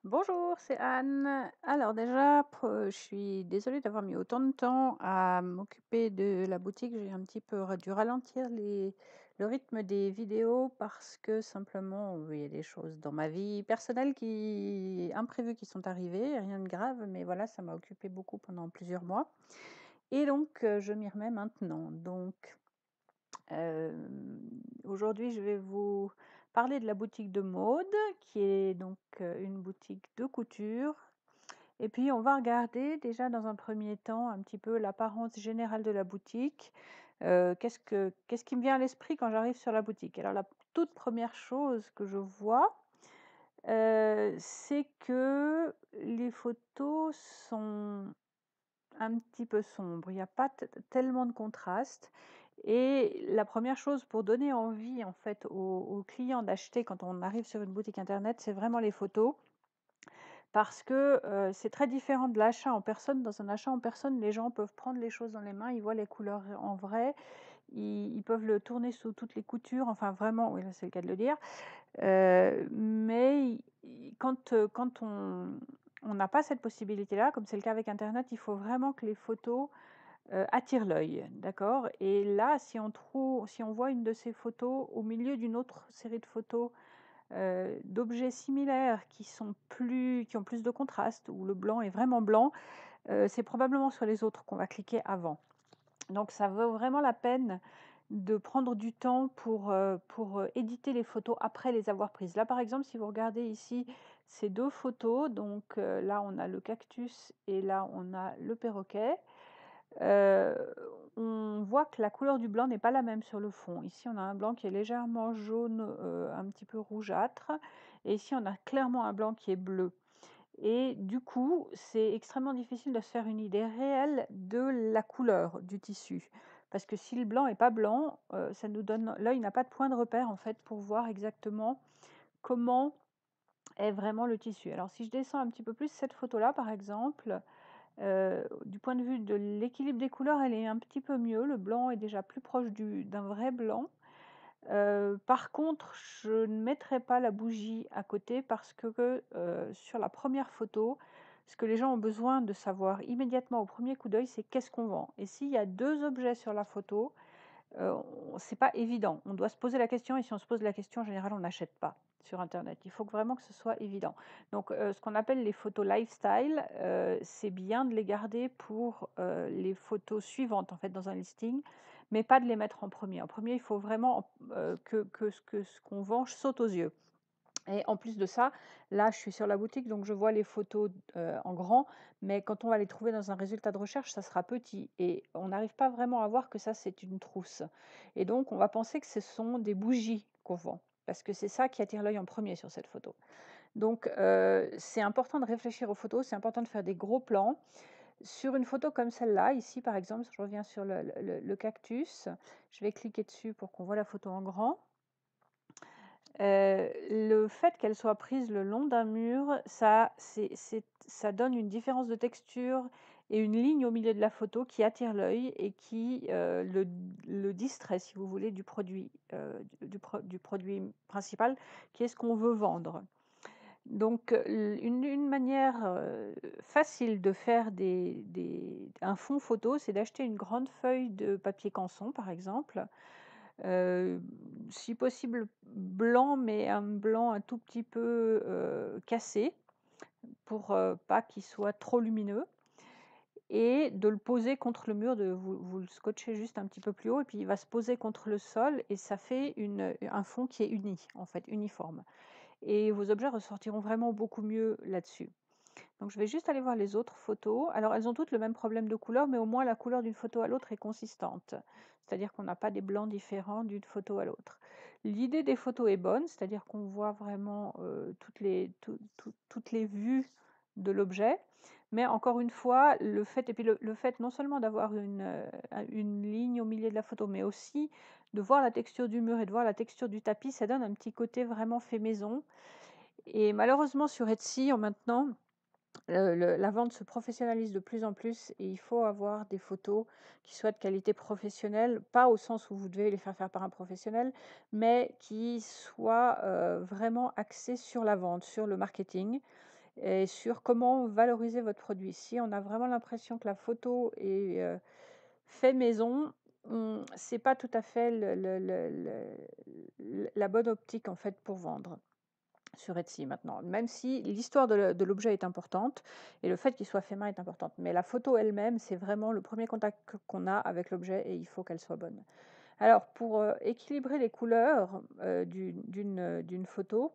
Bonjour, c'est Anne. Alors déjà, je suis désolée d'avoir mis autant de temps à m'occuper de la boutique. J'ai un petit peu dû ralentir le rythme des vidéos parce que simplement, il y a des choses dans ma vie personnelle imprévues qui sont arrivées, rien de grave, mais voilà, ça m'a occupé beaucoup pendant plusieurs mois. Et donc, je m'y remets maintenant. Donc, aujourd'hui, je vais vous parler de la boutique de mode, qui est donc une boutique de couture. Et puis, on va regarder déjà dans un premier temps un petit peu l'apparence générale de la boutique. Qu'est-ce qui me vient à l'esprit quand j'arrive sur la boutique? Alors, la toute première chose que je vois, c'est que les photos sont un petit peu sombres. Il n'y a pas tellement de contraste. Et la première chose pour donner envie en fait aux clients d'acheter quand on arrive sur une boutique internet, c'est vraiment les photos. Parce que, c'est très différent de l'achat en personne. Dans un achat en personne, les gens peuvent prendre les choses dans les mains, ils voient les couleurs en vrai, ils peuvent le tourner sous toutes les coutures, enfin vraiment, oui, là, c'est le cas de le dire. Mais quand on n'a pas cette possibilité-là, comme c'est le cas avec internet, il faut vraiment que les photos, attirent l'œil, d'accord? Et là, si on voit une de ces photos au milieu d'une autre série de photos d'objets similaires qui ont plus de contraste, où le blanc est vraiment blanc, c'est probablement sur les autres qu'on va cliquer avant. Donc ça vaut vraiment la peine de prendre du temps pour éditer les photos après les avoir prises. Là, par exemple, si vous regardez ici ces 2 photos, donc là, on a le cactus et là, on a le perroquet. Heu, on voit que la couleur du blanc n'est pas la même sur le fond. Ici, on a un blanc qui est légèrement jaune, un petit peu rougeâtre, et ici, on a clairement un blanc qui est bleu, et du coup, c'est extrêmement difficile de se faire une idée réelle de la couleur du tissu. Parce que si le blanc est pas blanc, ça nous donne l'œil n'a pas de point de repère, en fait, pour voir exactement comment est vraiment le tissu. Alors si je descends un petit peu plus, cette photo-là, par exemple, du point de vue de l'équilibre des couleurs, elle est un petit peu mieux. Le blanc est déjà plus proche d'un vrai blanc. Par contre, je ne mettrai pas la bougie à côté parce que, sur la première photo, ce que les gens ont besoin de savoir immédiatement au premier coup d'œil, c'est qu'est-ce qu'on vend? Et s'il y a 2 objets sur la photo, on c'est pas évident. On doit se poser la question, et si on se pose la question, en général, on n'achète pas sur internet. Il faut vraiment que ce soit évident. Donc, ce qu'on appelle les photos lifestyle, c'est bien de les garder pour, les photos suivantes, en fait, dans un listing, mais pas de les mettre en premier. En premier, il faut vraiment, que ce qu'on vend saute aux yeux. Et en plus de ça, là, je suis sur la boutique, donc je vois les photos, en grand, mais quand on va les trouver dans un résultat de recherche, ça sera petit, et on n'arrive pas vraiment à voir que ça, c'est une trousse, et donc on va penser que ce sont des bougies qu'on vend, parce que c'est ça qui attire l'œil en premier sur cette photo. Donc c'est important de réfléchir aux photos, c'est important de faire des gros plans. Sur une photo comme celle-là, ici, par exemple, je reviens sur le cactus, je vais cliquer dessus pour qu'on voit la photo en grand. Le fait qu'elle soit prise le long d'un mur, ça donne une différence de texture et une ligne au milieu de la photo qui attire l'œil et qui, le distrait, si vous voulez, du produit, du produit principal, qui est ce qu'on veut vendre. Donc, une manière, facile de faire un fond photo, c'est d'acheter une grande feuille de papier canson, par exemple. Heu, Si possible blanc, mais un blanc un tout petit peu, cassé pour, pas qu'il soit trop lumineux, et de le poser contre le mur, vous le scotchez juste un petit peu plus haut, et puis il va se poser contre le sol, et ça fait un fond qui est uni, en fait, uniforme, et vos objets ressortiront vraiment beaucoup mieux là-dessus. Donc je vais juste aller voir les autres photos. Alors elles ont toutes le même problème de couleur, mais au moins la couleur d'une photo à l'autre est consistante. C'est-à-dire qu'on n'a pas des blancs différents d'une photo à l'autre. L'idée des photos est bonne, c'est-à-dire qu'on voit vraiment toutes les vues de l'objet. Mais encore une fois, le fait non seulement d'avoir une ligne au milieu de la photo, mais aussi de voir la texture du mur et de voir la texture du tapis, ça donne un petit côté vraiment fait maison. Et malheureusement sur Etsy, maintenant, la vente se professionnalise de plus en plus, et il faut avoir des photos qui soient de qualité professionnelle, pas au sens où vous devez les faire faire par un professionnel, mais qui soient, vraiment axées sur la vente, sur le marketing, et sur comment valoriser votre produit. Si on a vraiment l'impression que la photo est fait maison, c'est pas tout à fait la bonne optique en fait pour vendre sur Etsy maintenant, même si l'histoire de l'objet est importante et le fait qu'il soit fait main est importante. Mais la photo elle-même, c'est vraiment le premier contact qu'on a avec l'objet et il faut qu'elle soit bonne. Alors, pour équilibrer les couleurs d'une photo,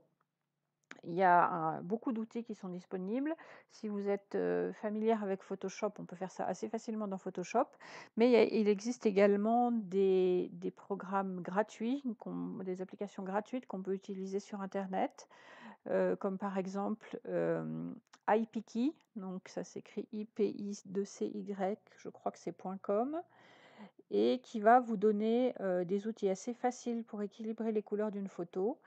il y a beaucoup d'outils qui sont disponibles. Si vous êtes familière avec Photoshop, on peut faire ça assez facilement dans Photoshop. Mais il existe également des programmes gratuits, des applications gratuites qu'on peut utiliser sur Internet, comme par exemple iPicky, donc ça s'écrit IPI2CY, je crois que c'est .com, et qui va vous donner des outils assez faciles pour équilibrer les couleurs d'une photo.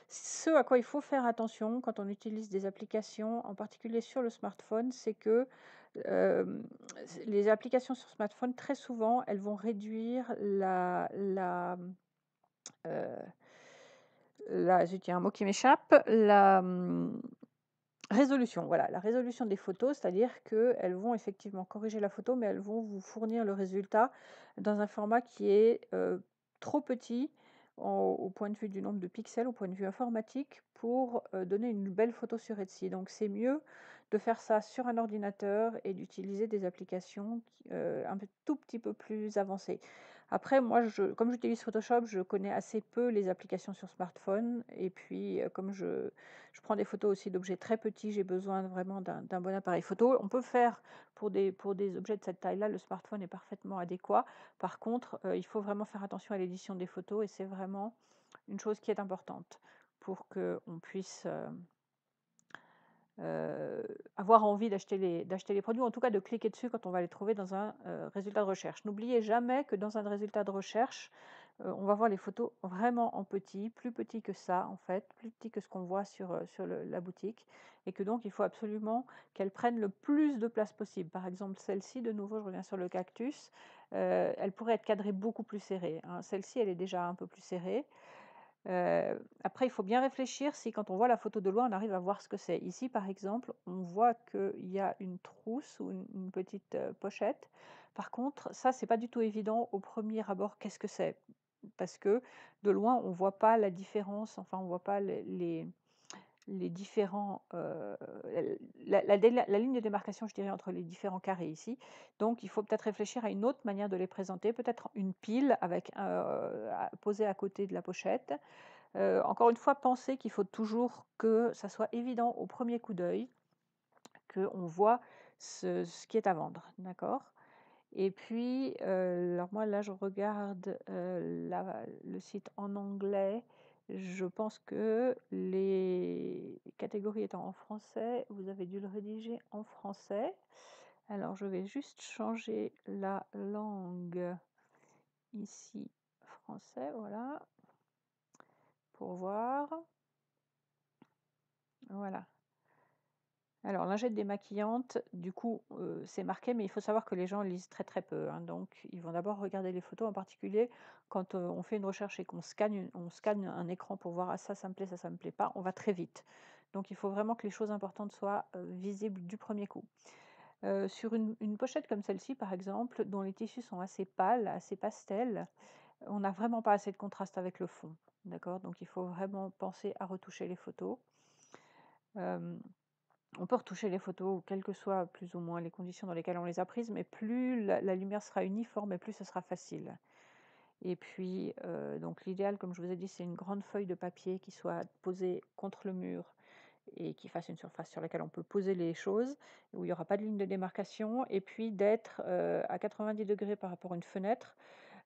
Ce à quoi il faut faire attention quand on utilise des applications, en particulier sur le smartphone, c'est que euh, les applications sur smartphone, très souvent, elles vont réduire euh, zut, il y a un mot qui m'échappe, résolution, voilà, la résolution des photos, c'est-à-dire qu'elles vont effectivement corriger la photo, mais elles vont vous fournir le résultat dans un format qui est trop petit au point de vue du nombre de pixels, au point de vue informatique, pour donner une belle photo sur Etsy. Donc c'est mieux de faire ça sur un ordinateur et d'utiliser des applications un tout petit peu plus avancées. Après, moi, comme j'utilise Photoshop, je connais assez peu les applications sur smartphone. Et puis, comme je prends des photos aussi d'objets très petits, j'ai besoin vraiment d'un bon appareil photo. On peut faire pour des objets de cette taille-là, le smartphone est parfaitement adéquat. Par contre, il faut vraiment faire attention à l'édition des photos et c'est vraiment une chose qui est importante pour qu'on puisse avoir envie d'acheter les produits, ou en tout cas de cliquer dessus quand on va les trouver dans un résultat de recherche. N'oubliez jamais que dans un résultat de recherche, on va voir les photos vraiment en petit, plus petit que ça en fait, plus petit que ce qu'on voit sur la boutique, et que donc il faut absolument qu'elles prennent le plus de place possible. Par exemple, celle-ci, de nouveau, je reviens sur le cactus, elle pourrait être cadrée beaucoup plus serrée, hein. Celle-ci, elle est déjà un peu plus serrée. Après, il faut bien réfléchir si quand on voit la photo de loin, on arrive à voir ce que c'est. Ici, par exemple, on voit qu'il y a une trousse ou une petite pochette. Par contre, ça, c'est pas du tout évident au premier abord. Qu'est-ce que c'est? Parce que de loin, on voit pas la différence. Enfin, on voit pas les différents, la ligne de démarcation, je dirais, entre les différents carrés ici. Donc, il faut peut-être réfléchir à une autre manière de les présenter, peut-être une pile avec posée à côté de la pochette. Encore une fois, pensez qu'il faut toujours que ça soit évident au premier coup d'œil, qu'on voit ce qui est à vendre, d'accord? Et puis, alors moi là je regarde le site en anglais. Je pense que les catégories étant en français, vous avez dû le rédiger en français. Alors je vais juste changer la langue ici, français, voilà, pour voir. Voilà. Alors, lingette démaquillante, du coup, c'est marqué, mais il faut savoir que les gens lisent très très peu, hein. Donc, ils vont d'abord regarder les photos, en particulier quand on fait une recherche et qu'on scanne un écran pour voir ah, ça me plaît, ça me plaît pas, on va très vite. Donc, il faut vraiment que les choses importantes soient visibles du premier coup. Sur une pochette comme celle-ci, par exemple, dont les tissus sont assez pâles, assez pastels, on n'a vraiment pas assez de contraste avec le fond. D'accord? Donc, il faut vraiment penser à retoucher les photos. On peut retoucher les photos, quelles que soient plus ou moins les conditions dans lesquelles on les a prises, mais plus la lumière sera uniforme et plus ce sera facile. Et puis, donc l'idéal, comme je vous ai dit, c'est une grande feuille de papier qui soit posée contre le mur et qui fasse une surface sur laquelle on peut poser les choses, où il n'y aura pas de ligne de démarcation, et puis d'être à 90 degrés par rapport à une fenêtre,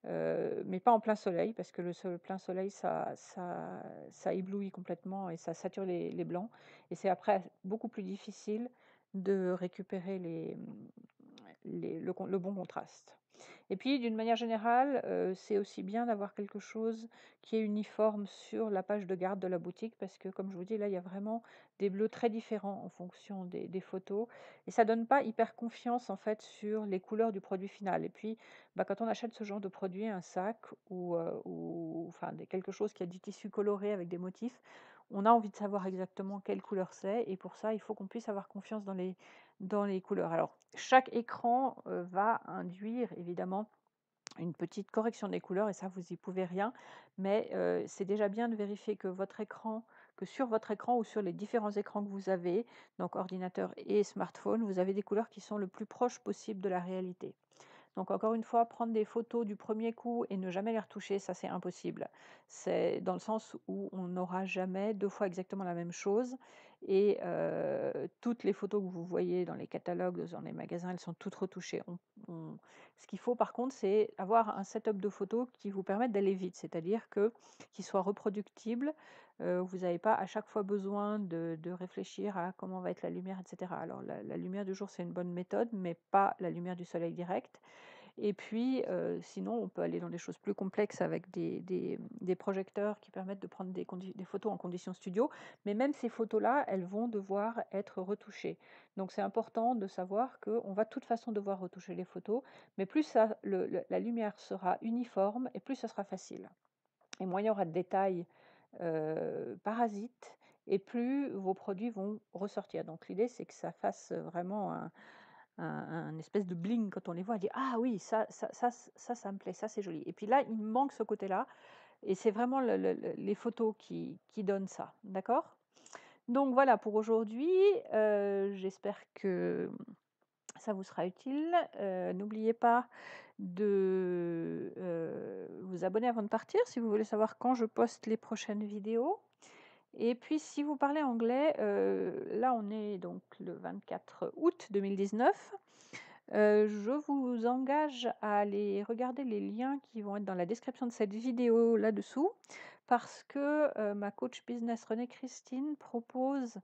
mais pas en plein soleil, parce que le plein soleil, ça éblouit complètement et ça sature les blancs. Et c'est après beaucoup plus difficile de récupérer le bon contraste. Et puis, d'une manière générale, c'est aussi bien d'avoir quelque chose qui est uniforme sur la page de garde de la boutique, parce que, comme je vous dis, là, il y a vraiment des bleus très différents en fonction des photos, et ça donne pas hyper confiance, en fait, sur les couleurs du produit final. Et puis, bah, quand on achète ce genre de produit, un sac ou enfin, quelque chose qui a du tissu coloré avec des motifs, on a envie de savoir exactement quelle couleur c'est et pour ça, il faut qu'on puisse avoir confiance dans les couleurs. Alors chaque écran, va induire évidemment une petite correction des couleurs et ça, vous y pouvez rien. Mais, c'est déjà bien de vérifier que sur votre écran ou sur les différents écrans que vous avez, donc ordinateur et smartphone, vous avez des couleurs qui sont le plus proches possible de la réalité. Donc encore une fois, prendre des photos du premier coup et ne jamais les retoucher, ça c'est impossible. C'est dans le sens où on n'aura jamais 2 fois exactement la même chose et toutes les photos que vous voyez dans les catalogues, dans les magasins, elles sont toutes retouchées. On Ce qu'il faut par contre, c'est avoir un setup de photos qui vous permette d'aller vite, c'est-à-dire que qu'il soit reproductible. Vous n'avez pas à chaque fois besoin de réfléchir à comment va être la lumière et cetera. Alors la lumière du jour, c'est une bonne méthode, mais pas la lumière du soleil direct. Et puis, sinon, on peut aller dans des choses plus complexes avec des projecteurs qui permettent de prendre des photos en conditions studio. Mais même ces photos-là, elles vont devoir être retouchées. Donc c'est important de savoir qu'on va de toute façon devoir retoucher les photos, mais plus la lumière sera uniforme et plus ça sera facile. Et moins il y aura de détails, parasites et plus vos produits vont ressortir. Donc l'idée, c'est que ça fasse vraiment un espèce de bling quand on les voit, on dit: «Ah oui, ça me plaît, ça c'est joli» et puis là, il me manque ce côté-là et c'est vraiment le les photos qui donnent ça, d'accord? Donc voilà pour aujourd'hui, j'espère que ça vous sera utile. N'oubliez pas de, vous abonner avant de partir si vous voulez savoir quand je poste les prochaines vidéos et puis si vous parlez anglais, là on est donc le 24 août 2019. Je vous engage à aller regarder les liens qui vont être dans la description de cette vidéo là-dessous, parce que, ma coach business Renée Christine propose,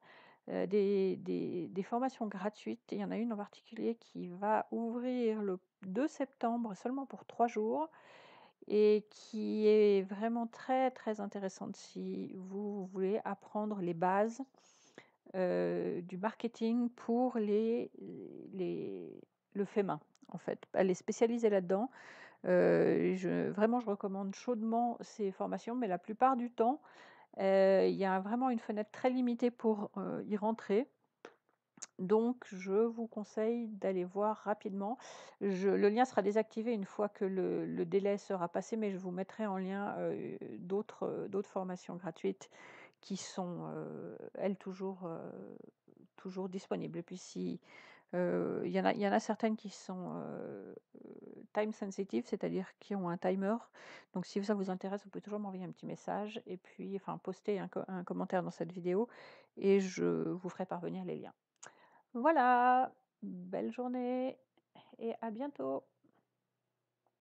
des formations gratuites. Il y en a une en particulier qui va ouvrir le 2 septembre seulement pour 3 jours et qui est vraiment très, très intéressante si vous voulez apprendre les bases du marketing pour les le fait main, en fait. Elle est spécialisée là-dedans. Je recommande chaudement ces formations, mais la plupart du temps, il y a vraiment une fenêtre très limitée pour, y rentrer. Donc je vous conseille d'aller voir rapidement. Le lien sera désactivé une fois que le délai sera passé, mais je vous mettrai en lien, d'autres formations gratuites qui sont, elles toujours disponibles et puis si, il y en a certaines qui sont, time sensitive, c'est-à-dire qui ont un timer. Donc si ça vous intéresse, vous pouvez toujours m'envoyer un petit message et puis enfin poster un commentaire dans cette vidéo et je vous ferai parvenir les liens. Voilà, belle journée et à bientôt.